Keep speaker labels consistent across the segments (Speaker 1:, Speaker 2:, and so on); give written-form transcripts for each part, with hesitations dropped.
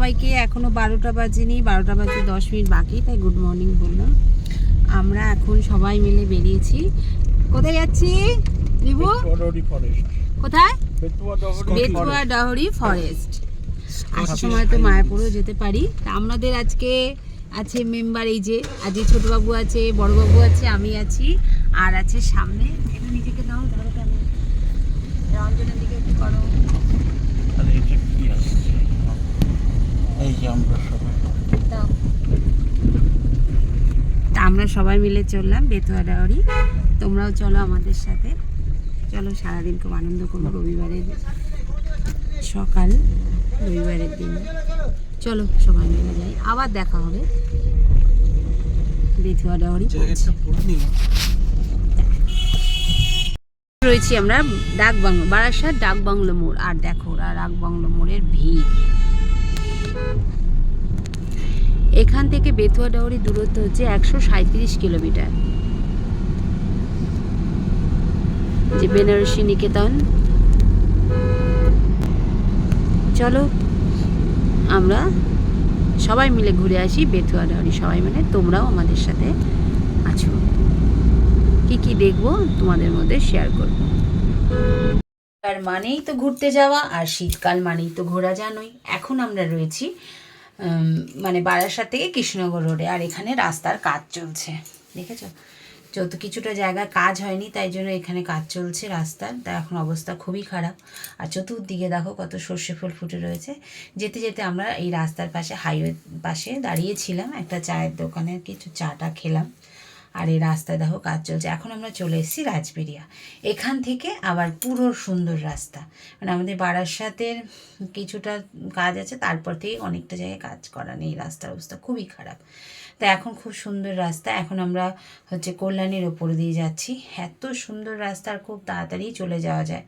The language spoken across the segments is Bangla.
Speaker 1: সবাইকে। এখনো 12টা বাজেনি, 12টা বাজে 10 মিনিট বাকি, তাই গুড মর্নিং বললাম। আমরা এখন সবাই মিলে বেরিয়েছি। কোথায় যাচ্ছি রিবু? কোথায়? বেতুয়া ডাহরি ফরেস্ট। আসার সময় তো মায়াপুরও যেতে পারি। তা আমাদের আজকে আছে মেম্বার, এই যে আজকে ছোটবাবু আছে, বড়বাবু আছে, আমি আছি, আর আছে সামনে একটু নিজেকে দাও, ধরো কেন রঞ্জনের দিকে একটু করো। তা আমরা সবাই মিলে চললাম বেতুয়া ডাহরি। তোমরাও চলো আমাদের সাথে। চলো, সারাদিন খুব আনন্দ করবো। রবিবারের সকাল, রবিবারের দিন। চলো সবাই মিলে যাই, আবার দেখা হবে। বেতুয়া ডাহরি রয়েছি আমরা ডাক বাংলো, বারাসাত ডাক বাংলো মোড়। আর দেখো ডাক বাংলো মোড়ের ভিড়। এখান থেকে বেতুয়া ডাহরি দূরত্ব হচ্ছে 137 কিলোমিটার। যে বেনারসি নিকেতন। চলো আমরা সবাই মিলে ঘুরে আসি বেতুয়া ডাহরি। সবাই মিলে, তোমরাও আমাদের সাথে আছো। কি কি দেখবো তোমাদের মধ্যে শেয়ার করবো। আর মানেই তো ঘুরতে যাওয়া, আর শীতকাল মানেই তো ঘোরা, জানোই। এখন আমরা রয়েছি মানে বারাসাত থেকে কৃষ্ণনগর রোডে। আর এখানে রাস্তার কাজ চলছে, দেখেছো? যত কিছুটা জায়গায় কাজ হয়নি, তাই জন্য এখানে কাজ চলছে রাস্তার। তা এখন অবস্থা খুবই খারাপ। আর চতুর্দিকে দেখো কত সর্ষে ফুল ফুটে রয়েছে। যেতে যেতে আমরা এই রাস্তার পাশে, হাইওয়ে পাশে দাঁড়িয়েছিলাম, একটা চায়ের দোকানে কিছু চাটা খেলাম। আর এই রাস্তায় দেখো কাজ চলছে। এখন আমরা চলে এসেছি রাজবেরিয়া। এখান থেকে আবার পুরো সুন্দর রাস্তা, মানে আমাদের বারাসাতের কিছুটা কাজ আছে, তারপর থেকে অনেকটা জায়গায় কাজ করা নেই। রাস্তার অবস্থা খুবই খারাপ। তা এখন খুব সুন্দর রাস্তা। এখন আমরা কল্যাণীর ওপর দিয়ে যাচ্ছি। এত সুন্দর রাস্তা, আর খুব তাড়াতাড়ি চলে যাওয়া যায়।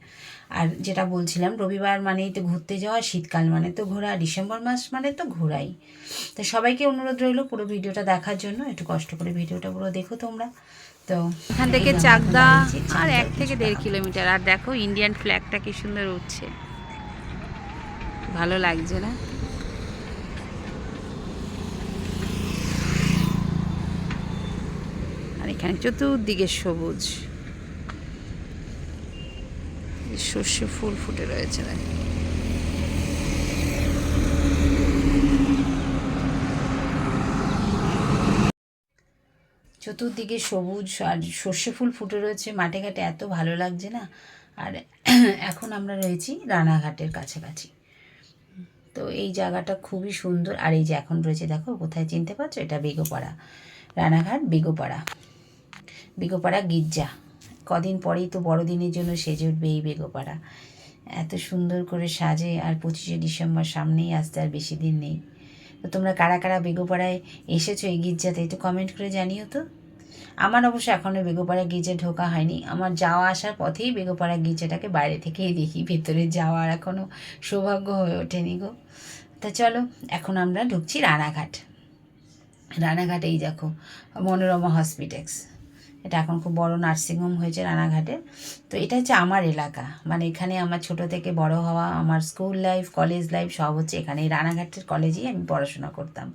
Speaker 1: আর যেটা বলছিলাম, রবিবার মানেই তো ঘুরতে যাওয়া, শীতকাল মানে তো ঘোরা, ডিসেম্বর মাস মানে তো ঘোরাই। তো সবাইকে অনুরোধ রইল পুরো ভিডিওটা দেখার জন্য। একটু কষ্ট করে ভিডিওটা পুরো দেখো তোমরা। তো এখান থেকে চাকদা আর 1 থেকে 1.5 কিলোমিটার। আর দেখো ইন্ডিয়ান ফ্ল্যাগটা কি সুন্দর উঠছে, ভালো লাগছে না? আর এখানে চতুর্দিকে সবুজ, সর্ষে ফুল ফুটে রয়েছে। চতুর্দিকে সবুজ আর সর্ষে ফুল ফুটে রয়েছে মাঠে ঘাটে, এত ভালো লাগছে না। আর এখন আমরা রয়েছি রানাঘাটের কাছাকাছি। তো এই জায়গাটা খুবই সুন্দর। আর এই যে এখন রয়েছে, দেখো কোথায়, চিনতে পারছো? এটা বেগোপাড়া, রানাঘাট বেগোপাড়া, বেগোপাড়া গির্জা। কদিন পরেই তো বড়দিনের জন্য সেজে উঠবে এই বেগোপাড়া। এত সুন্দর করে সাজে। আর 25শে ডিসেম্বর সামনেই আসতে আর বেশি দিন নেই। তো তোমরা কারা কারা বেগোপাড়ায় এসেছো, এই গির্জাতে, একটু কমেন্ট করে জানিও তো। আমার অবশ্য এখনও বেগোপাড়া গির্জা ঢোকা হয়নি। আমার যাওয়া আসার পথেই বেগোপাড়া গির্জাটাকে বাইরে থেকেই দেখি, ভেতরে যাওয়ার এখনও সৌভাগ্য হয়ে ওঠেনি গো। তা চলো, এখন আমরা ঢুকছি রানাঘাট। রানাঘাট এই দেখো মনোরমা হসপিটালস, এটা এখন খুব বড় নার্সিংহোম হয়েছে রানাঘাটে। তো এটা হচ্ছে আমার এলাকা, মানে এখানে আমার ছোট থেকে বড় হওয়া, আমার স্কুল লাইফ, কলেজ লাইফ সব হচ্ছে এখানে। এই রানাঘাটের কলেজেই আমি পড়াশোনা করতাম।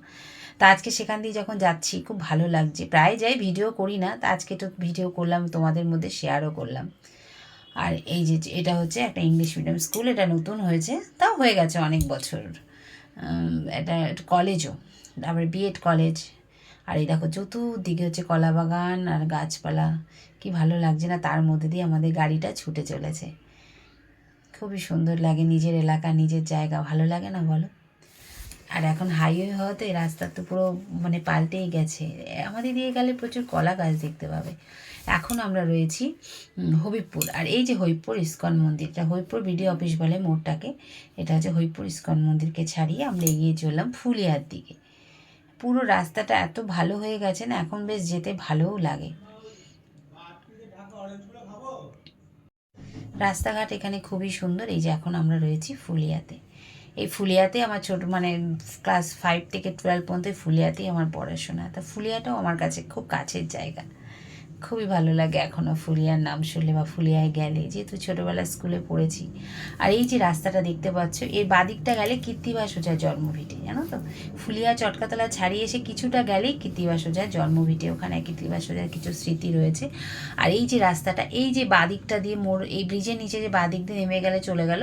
Speaker 1: তা আজকে সেখান দিয়ে যখন যাচ্ছি খুব ভালো লাগছে। প্রায় যাই, ভিডিও করি না, তা আজকে তো ভিডিও করলাম, তোমাদের মধ্যে শেয়ারও করলাম। আর এই যে এটা হচ্ছে একটা ইংলিশ মিডিয়াম স্কুল, এটা নতুন হয়েছে, তাও হয়ে গেছে অনেক বছর। এটা কলেজও, তারপরে বিএড কলেজ। আর এই দেখো চতুর্দিকে হচ্ছে কলা বাগান আর গাছপালা, কি ভালো লাগছে না? তার মধ্যে দিয়ে আমাদের গাড়িটা ছুটে চলেছে। খুবই সুন্দর লাগে, নিজের এলাকা, নিজের জায়গা, ভালো লাগে না বলো? আর এখন হাইওয়ে হওয়াতে রাস্তা তো পুরো মানে পাল্টেই গেছে। আমাদের দিয়ে গেলে প্রচুর কলা গাছ দেখতে পাবে। এখন আমরা রয়েছি হবিবপুর। আর এই যে হবিবপুর ইস্কন মন্দিরটা, হবিবপুর বিডিও অফিস বলে মোড়টাকে, এটা হচ্ছে হবিবপুর ইস্কন মন্দিরকে ছাড়িয়ে আমরা এগিয়ে চললাম ফুলিয়ার দিকে। পুরো রাস্তাটা এত ভালো হয়ে গেছে না, এখন বেশ যেতে ভালোও লাগে। রাস্তাঘাট এখানে খুবই সুন্দর। এই যে এখন আমরা রয়েছি ফুলিয়াতে। এই ফুলিয়াতে আমার ছোট মানে ক্লাস 5 থেকে 12 পর্যন্ত ফুলিয়াতেই আমার পড়াশোনা। তা ফুলিয়াটাও আমার কাছে খুব কাছের জায়গা। খুবই ভালো লাগে এখনও ফুলিয়ার নাম শুনলে বা ফুলিয়ায় গেলে, যেহেতু ছোটোবেলায় স্কুলে পড়েছি। আর এই যে রাস্তাটা দেখতে পাচ্ছ, এর বাদিকটা গেলে কীর্তিবাস ওঝার জন্মভিটে, জানো তো? ফুলিয়া চটকাতলা ছাড়িয়ে এসে কিছুটা গেলেই কীর্তিবাস ওঝার জন্মভিটে, ওখানে কীর্তিবাস ওঝার কিছু স্মৃতি রয়েছে। আর এই যে রাস্তাটা, এই যে বাদিকটা দিয়ে মোড়, এই ব্রিজের নিচে যে বাদিক দিয়ে নেমে গেলে চলে গেল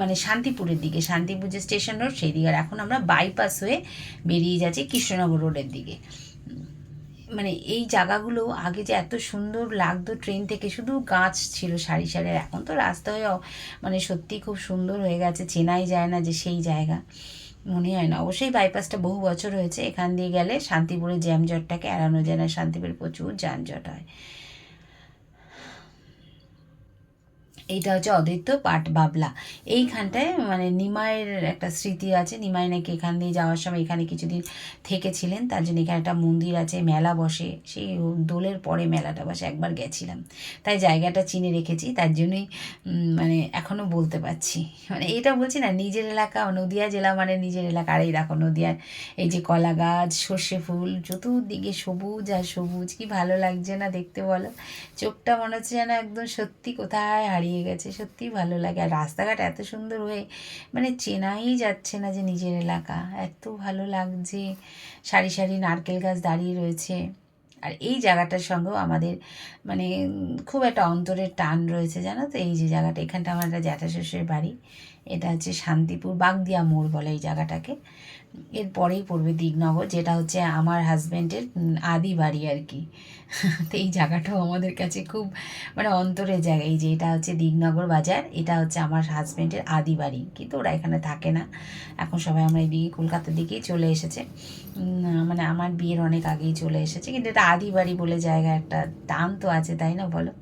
Speaker 1: মানে শান্তিপুরের দিকে, শান্তিপুর যে স্টেশন রোড সেই দিকে। আর এখন আমরা বাইপাস হয়ে বেরিয়ে যাচ্ছি কৃষ্ণনগর রোডের দিকে। মানে এই জায়গাগুলো আগে যে এত সুন্দর লাগতো, ট্রেন থেকে শুধু গাছ ছিল সারি সারি, এখন তো রাস্তা হয়ে মানে সত্যি খুব সুন্দর হয়ে গেছে, চেনাই যায় না যে সেই জায়গা, মনে হয় না। অবশ্যই বাইপাসটা বহু বছর হয়েছে, এখান দিয়ে গেলে শান্তিপুরের জ্যামজটটাকে এড়ানো যায় না, শান্তিপুরে প্রচুর যানজট হয়। এইটা হচ্ছে অদ্বৈত পাট বাবলা। এইখানটায় মানে নিমাইয়ের একটা স্মৃতি আছে, নিমাই নাকি এখান দিয়ে যাওয়ার সময় এখানে কিছুদিন থেকেছিলেন, তার জন্য এখানে একটা মন্দির আছে, মেলা বসে, সেই দোলের পরে মেলাটা বসে, একবার গেছিলাম, তাই জায়গাটা চিনে রেখেছি, তার জন্যই মানে এখনও বলতে পারছি। মানে এটা বলছি না, নিজের এলাকা, নদিয়া জেলা মানে নিজের এলাকা। আর এই দেখো নদিয়ার এই যে কলা গাছ, সর্ষে ফুল, চতুর্দিকে সবুজ আর সবুজ, কি ভালো লাগছে না দেখতে বলো? চোখটা মনে হচ্ছে যেন একদম সত্যি কোথায় হারিয়ে গেছে, সত্যি ভালো লাগে। আর রাস্তাঘাট এত সুন্দর হয়ে মানে চেনাই যাচ্ছে না যে নিজের এলাকা, এত ভালো লাগছে। সারি সারি নারকেল গাছ দাঁড়িয়ে রয়েছে। আর এই জায়গাটার সঙ্গেও আমাদের মানে খুব একটা অন্তরের টান রয়েছে, জানো তো? এই যে জায়গাটা, এখানটা আমার একটা জ্যাঠা শ্বশুরের বাড়ি, এটা হচ্ছে শান্তিপুর বাগদিয়া মোড় বলে এই জায়গাটাকে। এরপরেই পড়বে দিগনগর, যেটা হচ্ছে আমার হাজব্যান্ডের আদি বাড়ি আর কি। তো এই জায়গাটাও আমাদের কাছে খুব মানে অন্তরের জায়গা। এই যে এটা হচ্ছে দিগনগর বাজার, এটা হচ্ছে আমার হাজব্যান্ডের আদি বাড়ি, কিন্তু ওরা এখানে থাকে না এখন, সবাই আমরা এদিকে কলকাতার দিকেই চলে এসেছে, মানে আমার বিয়ের অনেক আগেই চলে এসেছে, কিন্তু এটা আদি বাড়ি বলে জায়গা একটা টান তো আছে, তাই না বলো?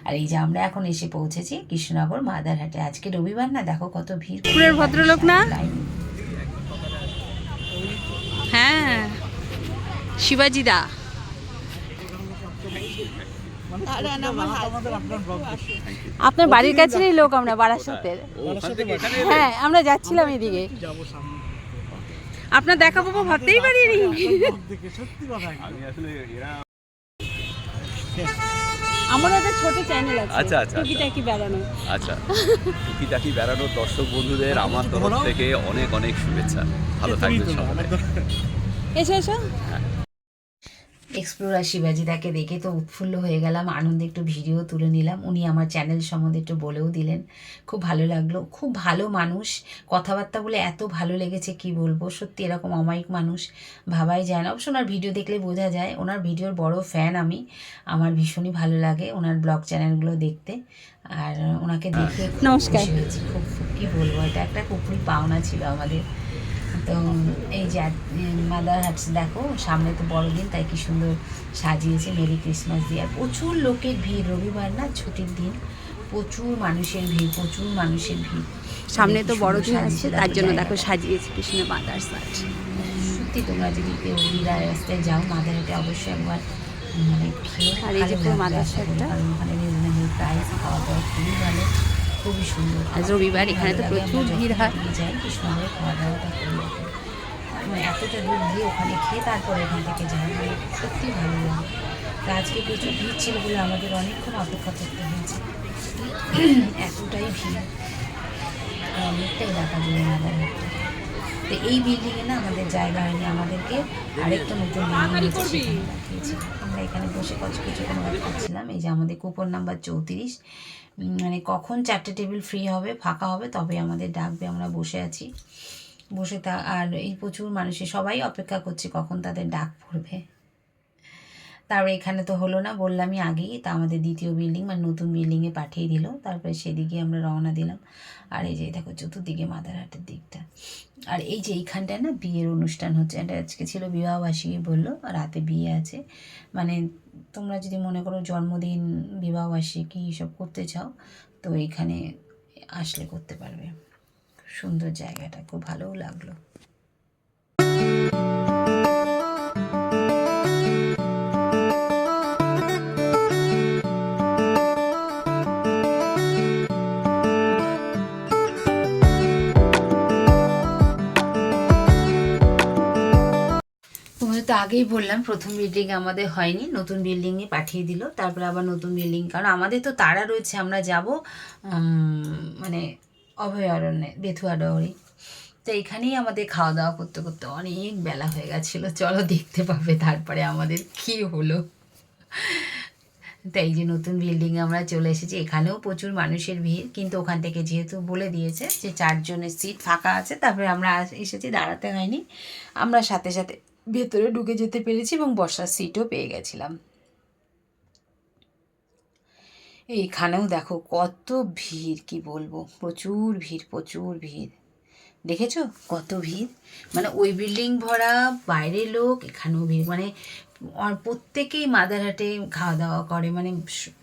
Speaker 1: আর এই যে আমরা এখন এসে পৌঁছেছি কৃষ্ণনগর মাদারহাটে। আজকে রবিবার না, দেখো কত ভিড়।
Speaker 2: ভদ্রলোক না? হ্যাঁ, শিবাজি দা। আপনার বাড়ির কাছেরই লোক আমরা, বারাসাতের। হ্যাঁ, আমরা যাচ্ছিলাম এদিকে। আপনার দেখা পাবো ভাবতেই পারিনি। আমার একটা ছোট চ্যানেল আছে,
Speaker 3: আচ্ছা আচ্ছা,
Speaker 2: টুকিটাকি বেড়ানো।
Speaker 3: আচ্ছা, টুকিটাকি বেড়ানোর দর্শক বন্ধুদের আমার তরফ থেকে অনেক অনেক শুভেচ্ছা। ভালো থাকবেন সকলে।
Speaker 2: এসো এসো।
Speaker 1: এক্সপ্লোরার শিবাজিদাকে দেখে তো উৎফুল্ল হয়ে গেলাম, আনন্দে একটু ভিডিও তুলে নিলাম। উনি আমার চ্যানেল সম্বন্ধে একটু বলেও দিলেন, খুব ভালো লাগলো। খুব ভালো মানুষ, কথাবার্তা বলে এত ভালো লেগেছে কি বলবো, সত্যি এরকম অমায়িক মানুষ ভাবাই যায় না। অবশ্য ওনার ভিডিও দেখলে বোঝা যায়, ওনার ভিডিওর বড় ফ্যান আমি, আমার ভীষণই ভালো লাগে ওনার ব্লগ চ্যানেলগুলো দেখতে। আর ওনাকে দেখে
Speaker 2: নমস্কার
Speaker 1: হয়েছি, খুব কী বলবো, এটা একটা খুবই পাওনা ছিল আমাদের। তো এই যে মাদারহাট দেখো, সামনে তো বড়দিন, তাই কি সুন্দর সাজিয়েছে, মেরি ক্রিসমাস দিয়ে। আর প্রচুর লোকের ভিড়, রবিবার না, ছুটির দিন, প্রচুর মানুষের ভিড়, প্রচুর মানুষের ভিড়।
Speaker 2: সামনে তো বড়দিন আসছে, তার জন্য দেখো সাজিয়েছে কৃষ্ণ মাদারহাট।
Speaker 1: সত্যি তোমরা যদি কেউ বিদায় রাস্তায় যাও মাদারহাটে, অবশ্যই একবার মানে খেয়ে,
Speaker 2: আর এই যে পুরো মাদারহাটটা,
Speaker 1: কারণ ওখানে রিজনেবল প্রাইস, খাওয়া দাওয়া খুবই ভালো, খুবই সুন্দর।
Speaker 2: আজ রবিবার, এখানে তো প্রচুর ভিড় হয়।
Speaker 1: যাই কৃষ্ণনগরে খাওয়া দাওয়াটা করি, মানে এতটা দূর গিয়ে ওখানে খেয়ে তারপরে এখান থেকে যাওয়া, মানে সত্যি ভালো লাগে। তো আজকে প্রচুর ভিড় ছিল বলে আমাদের অনেকক্ষণ অপেক্ষা করতে হয়েছে, এতটাই ভিড়, অনেকটাই দেখা যায় মাদারহাটটা। তো এই বিল্ডিংয়ে না আমাদের জায়গা হয়নি, আমাদেরকে আরেকটা নতুন বিল্ডিং পাঠিয়েছে। আমরা এখানে বসে কিছুক্ষণ ওয়েট করছিলাম। এই যে আমাদের কুপন নাম্বার 34, মানে কখন 4টে টেবিল ফ্রি হবে, ফাঁকা হবে, তবে আমাদের ডাকবে। আমরা বসে আছি, বসে আর এই প্রচুর মানুষের সবাই অপেক্ষা করছে কখন তাদের ডাক পড়বে। তারপরে এখানে তো হলো না, বললামই আগেই, তা আমাদের দ্বিতীয় বিল্ডিং মানে নতুন বিল্ডিংয়ে পাঠিয়ে দিল। তারপরে সেদিকে আমরা রওনা দিলাম। আর এই যে দেখো চতুর্দিকে মাদারহাটের দিকটা। আর এই যে এইখানটায় না বিয়ের অনুষ্ঠান হচ্ছে, এটা আজকে ছিল বিবাহবার্ষিকী বললো, রাতে বিয়ে আছে। মানে তোমরা যদি মনে করো জন্মদিন, বিবাহবার্ষিকী এসব করতে চাও, তো এইখানে আসলে করতে পারবে। সুন্দর জায়গাটা, খুব ভালোও লাগলো। তো আগেই বললাম প্রথম বিল্ডিং আমাদের হয়নি, নতুন বিল্ডিংয়ে পাঠিয়ে দিল, তারপরে আবার নতুন বিল্ডিং, কারণ আমাদের তো তাড়া রয়েছে, আমরা যাব মানে অভয়ারণ্যে বেথুয়া ডহরি। তো এখানেই আমাদের খাওয়া দাওয়া করতে করতে অনেক বেলা হয়ে গেছিলো, চলো দেখতে পাবে তারপরে আমাদের কী হলো। তাই এই যে নতুন বিল্ডিংয়ে আমরা চলে এসেছি, এখানেও প্রচুর মানুষের ভিড়, কিন্তু ওখান থেকে যেহেতু বলে দিয়েছে যে 4 জনের সিট ফাঁকা আছে, তারপরে আমরা এসেছি, দাঁড়াতে হয়নি, আমরা সাথে সাথে ভেতরে ঢুকে যেতে পেরেছি এবং বসার সিটও পেয়ে গেছিলাম। এইখানেও দেখো কত ভিড়, কি বলবো, প্রচুর ভিড়, প্রচুর ভিড়, দেখেছো কত ভিড়, মানে ওই বিল্ডিং ভরা, বাইরের লোক, এখানেও ভিড়, মানে আর প্রত্যেকেই মাদারহাটে খাওয়া দাওয়া করে, মানে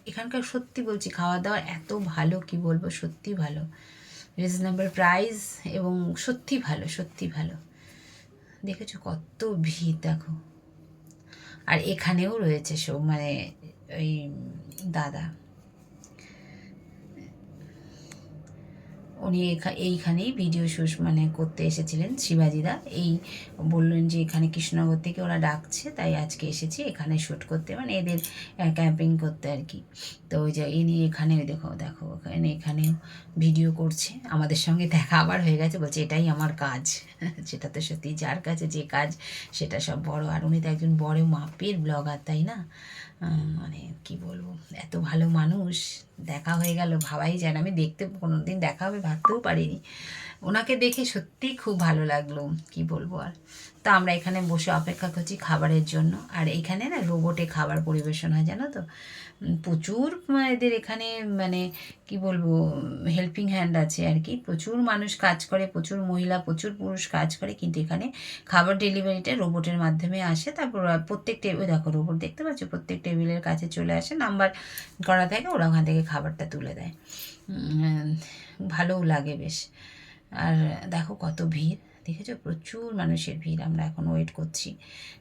Speaker 1: এখানকার সত্যি বলছি খাওয়া দাওয়া এত ভালো, কি বলবো, সত্যি ভালো, রিজনেবল প্রাইস এবং সত্যি ভালো, সত্যি ভালো। দেখেছো কত ভিড় দেখো। আর এখানেও রয়েছে সব, মানে ওই দাদা, উনি এইখানেই ভিডিও শ্যুট মানে করতে এসেছিলেন, শিবাজিদা, এই বললেন যে এখানে কৃষ্ণনগর থেকে ওরা ডাকছে, তাই আজকে এসেছি এখানে শ্যুট করতে, মানে এদের ক্যাম্পিং করতে আর কি। তো ওই যে ইনি এখানে দেখো দেখো এখানেও ভিডিও করছে, আমাদের সঙ্গে দেখা আবার হয়ে গেছে, বলছে এটাই আমার কাজ। সেটা তো সত্যি, যার কাছে যে কাজ সেটা সব বড়, আর উনি তো একজন বড় মাপের ব্লগার, তাই না? মানে কি বলবো, এত ভালো মানুষ, দেখা হয়ে গেল, ভাবাই যায় না, আমি দেখতে কোনো দিন দেখা হবে ভাবতেও পারিনি, ওনাকে দেখে সত্যিই খুব ভালো লাগলো, কি বলবো আর। তো আমরা এখানে বসে অপেক্ষা করছি খাবারের জন্য, আর এখানে না রোবটে খাবার পরিবেশন হয়, জানো তো, প্রচুর এদের এখানে মানে কি বলবো হেল্পিং হ্যান্ড আছে আর কি, প্রচুর মানুষ কাজ করে, প্রচুর মহিলা, প্রচুর পুরুষ কাজ করে, কিন্তু এখানে খাবার ডেলিভারিটা রোবটের মাধ্যমে আসে, তারপর প্রত্যেক টেবিল, দেখো রোবট দেখতে পাচ্ছ, প্রত্যেক টেবিলের কাছে চলে আসে, নাম্বার করা থাকে, ওরা ওখান থেকে খাবারটা তুলে দেয়, ভালোও লাগে বেশ। আর দেখো কত ভিড়, দেখেছো প্রচুর মানুষের ভিড়, আমরা এখন ওয়েট করছি,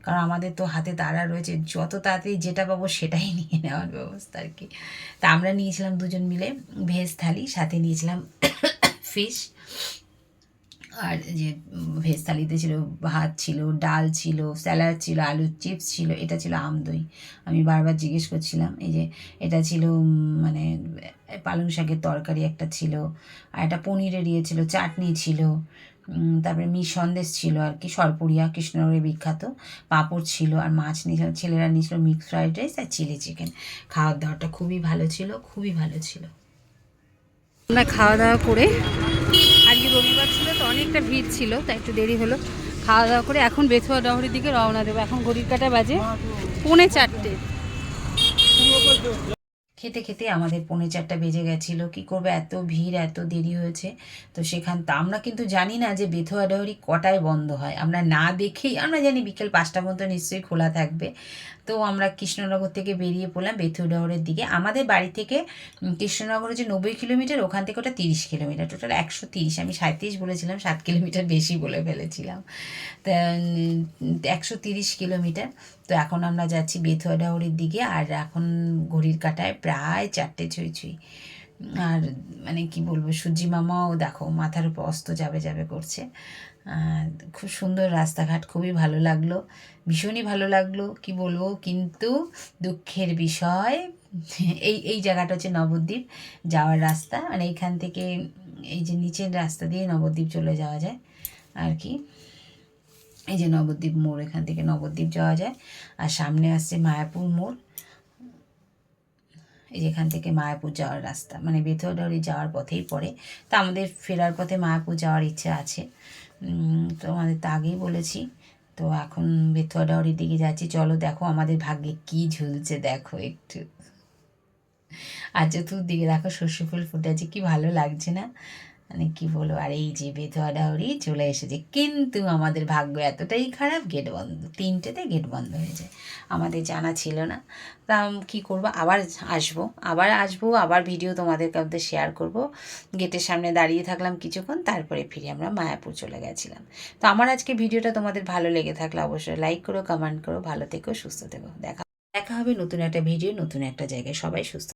Speaker 1: কারণ আমাদের তো হাতে তাড়া রয়েছে, যত তাড়াতাড়ি যেটা পাবো সেটাই নিয়ে নেওয়ার ব্যবস্থা আর কি। তা আমরা নিয়েছিলাম দুজন মিলে ভেজ থালি, সাথে নিয়েছিলাম ফিশ, আর যে ভেজ থালিতে ছিল ভাত ছিল, ডাল ছিল, স্যালাড ছিল, আলুর চিপস ছিল, এটা ছিল আমদই, আমি বারবার জিজ্ঞেস করছিলাম, এই যে এটা ছিল মানে পালং শাকের তরকারি একটা ছিল, আর একটা পনিরের ইয়ে ছিল, চাটনি ছিল, তারপরে সন্দেশ ছিল আর কি, সরপুরিয়া কৃষ্ণনগরের বিখ্যাত, পাঁপড় ছিল, আর মাছ নিয়েছিল, ছেলেরা নিয়েছিল মিক্সড ফ্রাইড রাইস আর চিলি চিকেন। খাওয়ার দাওয়াটা খুবই ভালো ছিল, খুবই ভালো ছিল।
Speaker 2: আমরা খাওয়া দাওয়া করে, আজকে রবিবার ছিল তো অনেকটা ভিড় ছিল, তাই একটু দেরি হলো, খাওয়া দাওয়া করে এখন বেথুয়া ডহরির দিকে রওনা দেবো। এখন ঘড়ির কাঁটা বাজে 3:45।
Speaker 1: খেতে খেতে আমাদের 3:45 বেজে গেছিলো, কী করবো, এত ভিড়, এত দেরি হয়েছে। তো তা আমরা কিন্তু জানি না যে বেথুয়া ডহরি কটায় বন্ধ হয়, আমরা না দেখেই আমরা জানি বিকেল 5টা মতো নিশ্চয়ই খোলা থাকবে। তো আমরা কৃষ্ণনগর থেকে বেরিয়ে পড়লাম বেথুয়া ডহরের দিকে। আমাদের বাড়ি থেকে কৃষ্ণনগরের যে 90 কিলোমিটার, ওখান থেকে ওটা 30 কিলোমিটার, টোটাল 130, আমি 37 বলেছিলাম, 7 কিলোমিটার বেশি বলে ফেলেছিলাম, তা 130 কিলোমিটার। তো এখন আমরা যাচ্ছি বেথুয়া ডহরির দিকে, আর এখন ঘড়ির কাঁটায় প্রায় 4টে ছুঁই ছুঁই। আর মানে কি বলবো, সূর্যি মামাও দেখো মাথার উপর অস্ত যাবে যাবে করছে। খুব সুন্দর রাস্তাঘাট, খুবই ভালো লাগলো, ভীষণই ভালো লাগলো, কি বলবো, কিন্তু দুঃখের বিষয় এই জায়গাটা হচ্ছে নবদ্বীপ যাওয়ার রাস্তা, মানে এইখান থেকে এই যে নিচের রাস্তা দিয়ে নবদ্বীপ চলে যাওয়া যায় আর কি, এই যে নবদ্বীপ মোড়, এখান থেকে নবদ্বীপ যাওয়া যায়, আর সামনে আসছে মায়াপুর মোড়, এই যেখান থেকে মায়াপুর যাওয়ার রাস্তা, মানে বেথুয়া ডহরি যাওয়ার পথেই পড়ে। তা আমাদের ফেরার পথে মায়াপুর যাওয়ার ইচ্ছে আছে, তো আমাদের তা আগেই বলেছি। তো এখন বেথুয়া ডহরির দিকে যাচ্ছি, চলো দেখো আমাদের ভাগ্যে কী ঝুলছে, দেখো একটু, আর চতুর্দিকে দেখো সর্ষে ফুল ফুটে আছে, কি ভালো লাগছে না, মানে কি বলবো। আর এই যে বেথুয়া ডহরি চলে এসেছে, কিন্তু আমাদের ভাগ্য এতটাই খারাপ, গেট বন্ধ, 3টেতে গেট বন্ধ হয়ে যায়, আমাদের জানা ছিল না। তা কী করবো, আবার আসবো, আবার ভিডিও তোমাদের কাছে শেয়ার করব। গেটের সামনে দাঁড়িয়ে থাকলাম কিছুক্ষণ, তারপরে ফিরে আমরা মায়াপুর চলে গেছিলাম। তো আমার আজকে ভিডিওটা তোমাদের ভালো লেগে থাকলে অবশ্যই লাইক করো, কমেন্ট করো, ভালো থেকো, সুস্থ থেকো, দেখা হবে নতুন একটা ভিডিও, নতুন একটা জায়গায়, সবাই সুস্থ।